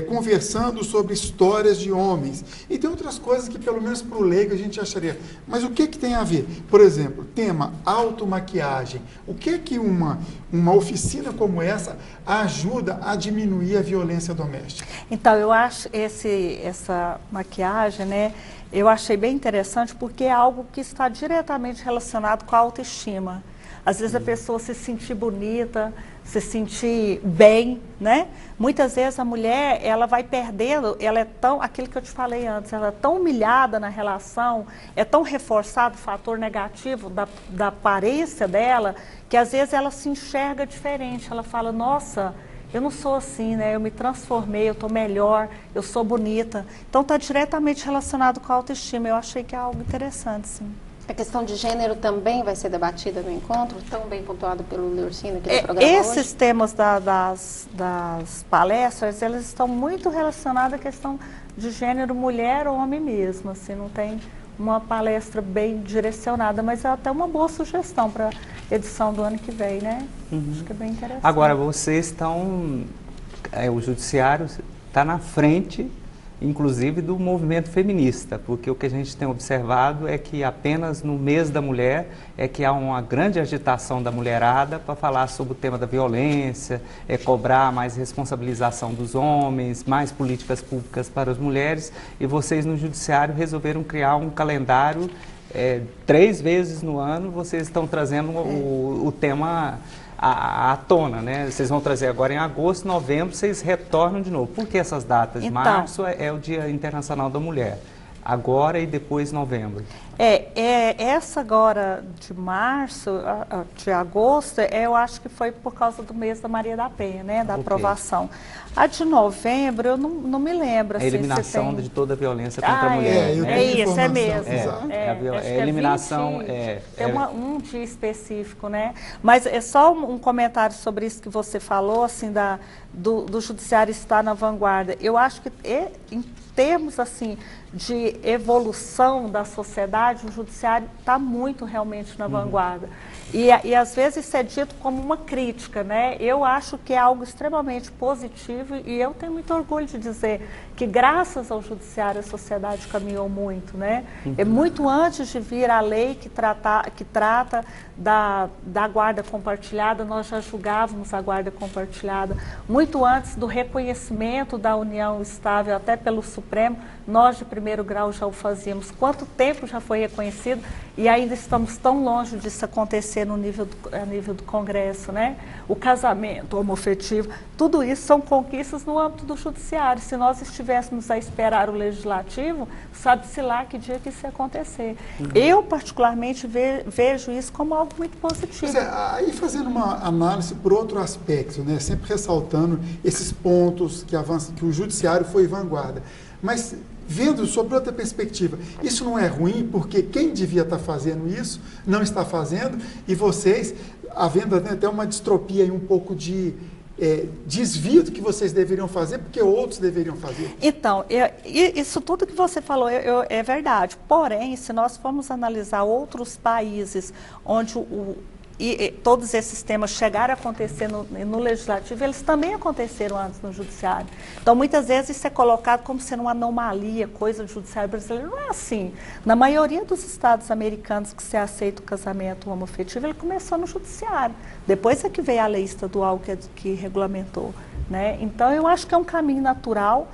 conversando sobre histórias de homens, e tem outras coisas que, pelo menos para o leigo, a gente acharia, mas o que tem a ver? Por exemplo, tema automaquiagem, o que uma oficina como essa ajuda a diminuir a violência doméstica? Então, eu acho essa maquiagem, né, eu achei bem interessante porque é algo que está diretamente relacionado com a autoestima. Às vezes a pessoa se sentir bonita, se sentir bem, né? Muitas vezes a mulher, ela vai perdendo, ela é tão, aquilo que eu te falei antes, ela é tão humilhada na relação, é tão reforçado o fator negativo da aparência dela, que às vezes ela se enxerga diferente, ela fala, nossa, eu não sou assim, né? Eu me transformei, eu estou melhor, eu sou bonita. Então está diretamente relacionado com a autoestima. Eu achei que é algo interessante, sim. A questão de gênero também vai ser debatida no encontro, tão bem pontuado pelo Leurcino aqui no programa Esses hoje? temas das palestras, eles estão muito relacionados à questão de gênero mulher ou homem mesmo, assim, não tem uma palestra bem direcionada, mas é até uma boa sugestão para a edição do ano que vem, né? Acho que é bem interessante. Agora, vocês estão, o judiciário está na frente, inclusive, do movimento feminista, porque o que a gente tem observado é que apenas no mês da mulher é que há uma grande agitação da mulherada para falar sobre o tema da violência, cobrar mais responsabilização dos homens, mais políticas públicas para as mulheres, e vocês no judiciário resolveram criar um calendário 3 vezes no ano, vocês estão trazendo o tema à tona, né? Vocês vão trazer agora em agosto, novembro, vocês retornam de novo. Por que essas datas? Então, março é o Dia Internacional da Mulher, agora e depois novembro. Essa agora de março, de agosto, eu acho que foi por causa do mês da Maria da Penha, né? Da aprovação. A de novembro, eu não me lembro. A assim, eliminação de toda a violência contra a mulher. É isso, é mesmo. A eliminação é um dia específico, né? Mas é só um comentário sobre isso que você falou, assim, do judiciário estar na vanguarda. Eu acho que em termos assim de evolução da sociedade, o judiciário está muito realmente na vanguarda. E às vezes isso é dito como uma crítica, né? Eu acho que é algo extremamente positivo e eu tenho muito orgulho de dizer que graças ao judiciário a sociedade caminhou muito, né? Muito antes de vir a lei que trata da guarda compartilhada, nós já julgávamos a guarda compartilhada. Muito antes do reconhecimento da união estável até pelo Supremo, nós de primeiro grau já o fazíamos. Quanto tempo já foi reconhecido e ainda estamos tão longe disso acontecer a nível do Congresso, né? O casamento homoafetivo, tudo isso são conquistas no âmbito do judiciário. Se nós estivéssemos a esperar o legislativo, sabe-se lá que dia que isso ia acontecer. Eu, particularmente, vejo isso como algo muito positivo. Aí fazendo uma análise por outro aspecto, né? Sempre ressaltando esses pontos que o judiciário foi vanguarda. Mas vendo sobre outra perspectiva, isso não é ruim porque quem devia estar fazendo isso não está fazendo e vocês, havendo até uma distropia e um pouco de desvio do que vocês deveriam fazer porque outros deveriam fazer. Então, isso tudo que você falou é verdade. Porém, se nós formos analisar outros países onde todos esses temas chegaram a acontecer no legislativo, eles também aconteceram antes no judiciário. Então, muitas vezes isso é colocado como sendo uma anomalia, coisa do judiciário brasileiro. Não é assim. Na maioria dos estados americanos que se aceita o casamento homoafetivo, ele começou no judiciário. Depois é que veio a lei estadual que regulamentou, né? Então, eu acho que é um caminho natural.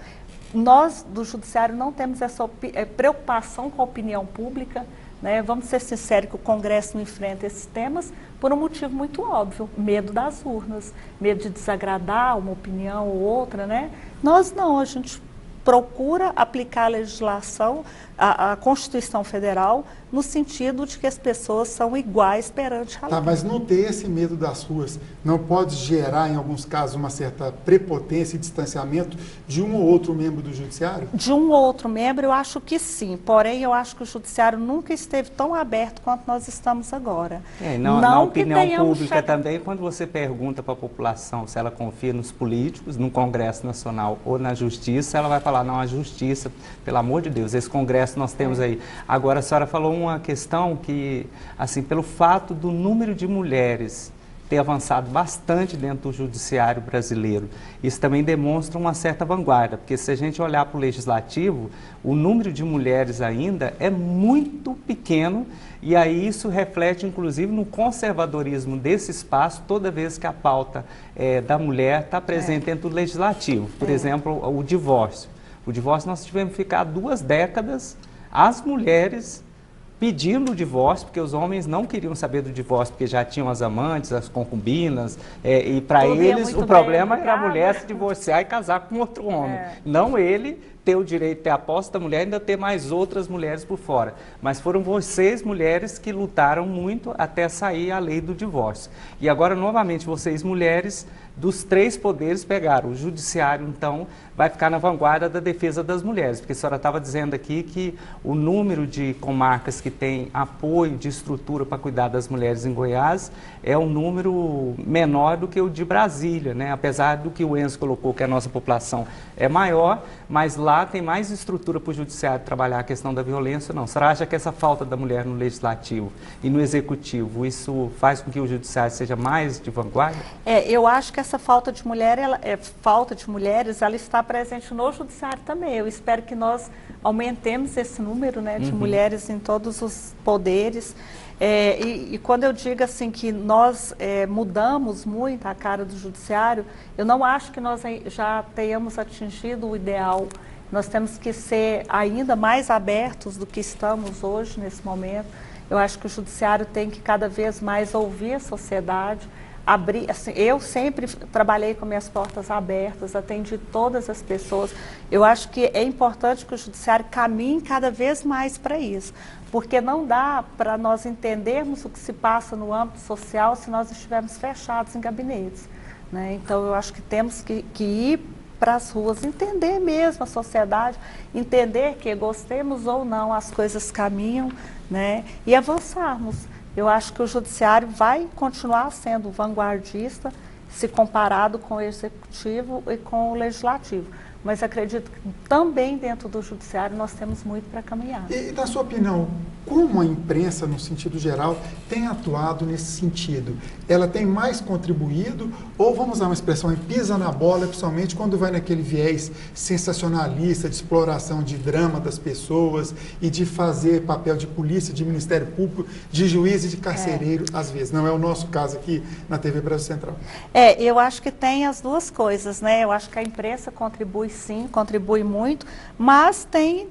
Nós, do judiciário, não temos essa preocupação com a opinião pública, né? Vamos ser sinceros que o Congresso não enfrenta esses temas por um motivo muito óbvio, medo das urnas, medo de desagradar uma opinião ou outra, né? Nós não, a gente procura aplicar a legislação, a Constituição Federal, no sentido de que as pessoas são iguais perante a lei. Tá, mas não ter esse medo das ruas não pode gerar, em alguns casos, uma certa prepotência e distanciamento de um ou outro membro do judiciário? De um ou outro membro, eu acho que sim. Porém, eu acho que o judiciário nunca esteve tão aberto quanto nós estamos agora. Na opinião pública também, quando você pergunta para a população se ela confia nos políticos, no Congresso Nacional ou na Justiça, ela vai falar, não, a Justiça, pelo amor de Deus, esse Congresso nós temos aí. Agora, a senhora falou uma questão que, assim, pelo fato do número de mulheres ter avançado bastante dentro do judiciário brasileiro, isso também demonstra uma certa vanguarda, porque se a gente olhar para o legislativo, o número de mulheres ainda é muito pequeno e aí isso reflete, inclusive, no conservadorismo desse espaço toda vez que a pauta da mulher está presente dentro do legislativo. Por exemplo, o divórcio. O divórcio nós tivemos que ficar 2 décadas, as mulheres pedindo o divórcio, porque os homens não queriam saber do divórcio, porque já tinham as amantes, as concubinas, e para eles o problema era a mulher se divorciar e casar com outro homem, não ele ter o direito de ter a posse da mulher e ainda ter mais outras mulheres por fora. Mas foram vocês, mulheres, que lutaram muito até sair a lei do divórcio. E agora, novamente, vocês, mulheres, dos 3 poderes pegaram. O judiciário, então, vai ficar na vanguarda da defesa das mulheres, porque a senhora estava dizendo aqui que o número de comarcas que tem apoio de estrutura para cuidar das mulheres em Goiás é um número menor do que o de Brasília, né? Apesar do que o Enzo colocou, que a nossa população é maior, mas lá tem mais estrutura para o judiciário trabalhar a questão da violência, não. A senhora acha que essa falta da mulher no legislativo e no executivo, isso faz com que o judiciário seja mais de vanguarda? Eu acho que essa falta de mulheres, ela está presente no judiciário também. Eu espero que nós aumentemos esse número, né, de mulheres em todos os poderes. E quando eu digo assim que nós mudamos muito a cara do judiciário, eu não acho que nós já tenhamos atingido o ideal. Nós temos que ser ainda mais abertos do que estamos hoje, nesse momento. Eu acho que o judiciário tem que cada vez mais ouvir a sociedade, abrir, assim, eu sempre trabalhei com minhas portas abertas, atendi todas as pessoas. Eu acho que é importante que o judiciário caminhe cada vez mais para isso, porque não dá para nós entendermos o que se passa no âmbito social se nós estivermos fechados em gabinetes, né? Então, eu acho que temos que ir para as ruas, entender mesmo a sociedade, entender que, gostemos ou não, as coisas caminham, né? E avançarmos. Eu acho que o judiciário vai continuar sendo vanguardista se comparado com o executivo e com o legislativo. Mas acredito que também dentro do judiciário nós temos muito para caminhar. E, na sua opinião, como a imprensa, no sentido geral, tem atuado nesse sentido? Ela tem mais contribuído ou, vamos usar uma expressão, pisa na bola, principalmente quando vai naquele viés sensacionalista de exploração de drama das pessoas e de fazer papel de polícia, de Ministério Público, de juiz e de carcereiro, às vezes. Não é o nosso caso aqui na TV Brasil Central. Eu acho que tem as duas coisas, né? Eu acho que a imprensa contribui sim, contribui muito, mas tem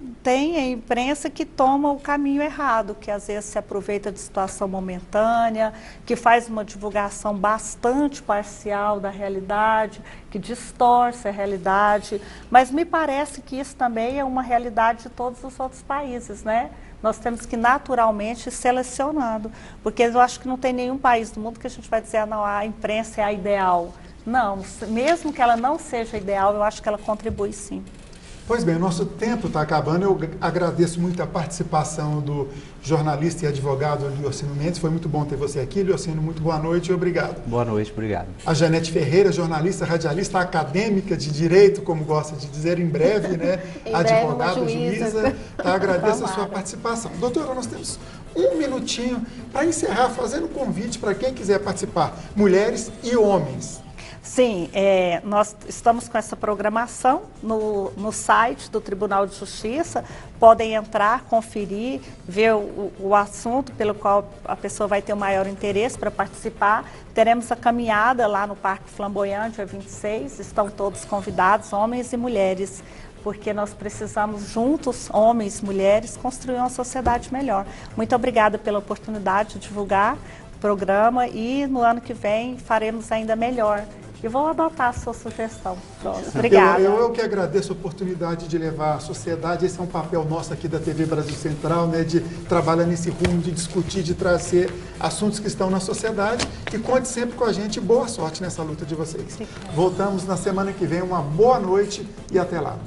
a imprensa que toma o caminho errado, que às vezes se aproveita de situação momentânea, que faz uma divulgação bastante parcial da realidade, que distorce a realidade, mas me parece que isso também é uma realidade de todos os outros países, né? Nós temos que naturalmente ir selecionando, porque eu acho que não tem nenhum país do mundo que a gente vai dizer, não, a imprensa é a ideal. Não, mesmo que ela não seja ideal, eu acho que ela contribui sim. Pois bem, o nosso tempo está acabando. Eu agradeço muito a participação do jornalista e advogado Liorcino Mendes. Foi muito bom ter você aqui, Liorcino. Muito boa noite e obrigado. Boa noite, obrigado. A Janete Ferreira, jornalista, radialista, acadêmica de direito, como gosta de dizer, em breve, né? Advogada, juíza. Tá, agradeço a sua participação. Doutora, nós temos um minutinho para encerrar, fazendo um convite para quem quiser participar, mulheres e homens. Sim, nós estamos com essa programação no site do Tribunal de Justiça. Podem entrar, conferir, ver o assunto pelo qual a pessoa vai ter o maior interesse para participar. Teremos a caminhada lá no Parque Flamboyant, dia 26. Estão todos convidados, homens e mulheres, porque nós precisamos juntos, homens e mulheres, construir uma sociedade melhor. Muito obrigada pela oportunidade de divulgar o programa e no ano que vem faremos ainda melhor. E vou adotar a sua sugestão. Obrigada. Eu que agradeço a oportunidade de levar à sociedade. Esse é um papel nosso aqui da TV Brasil Central, né, de trabalhar nesse rumo, de discutir, de trazer assuntos que estão na sociedade. E conte sempre com a gente. Boa sorte nessa luta de vocês. Voltamos na semana que vem. Uma boa noite e até lá.